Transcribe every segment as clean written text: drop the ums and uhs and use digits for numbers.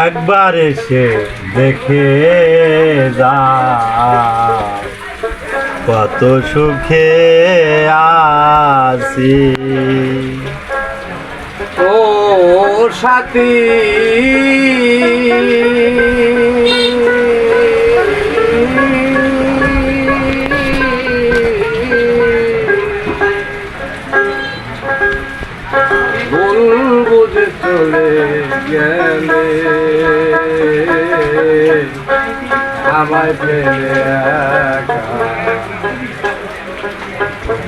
একবার এসে দেখে যা কত সুখে আছি। ও সাথী ভুল বুঝে চলে গেলে আমায় ফেলে একা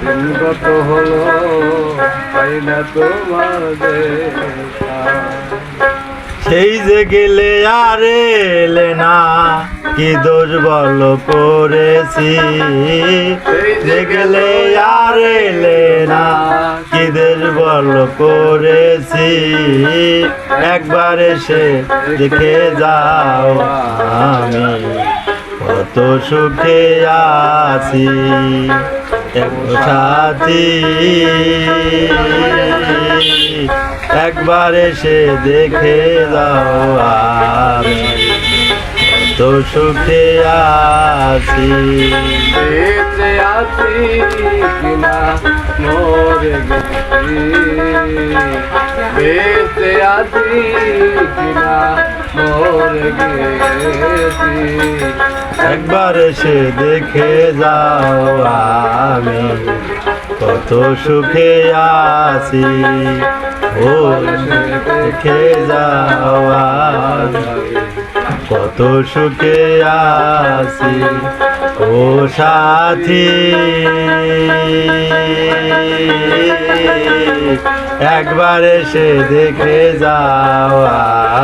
দিনগত হলো পাই না তোমার দেখা। সেই যে গেলে আর এলে না, কি দোষ বল করেছি। সেই যে গেলে আর এলে না, কি দোষ বল করেছি। একবার এসে দেখে যাও আমি কত সুখে আছি। সাথী একবার এসে দেখে যাও আমি কত সুখে আছি। বেঁচে আছি কিনা মরে গেছি, বেঁচে আছি কিনা মরে গেছি। একবার এসে দেখে যাও আমি কত সুখে আছি। ও দেখে যাও আমি কত সুখে আছি। ও সাথী একবার এসে দেখে যাও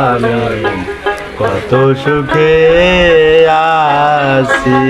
আমি কত সুখে আছি।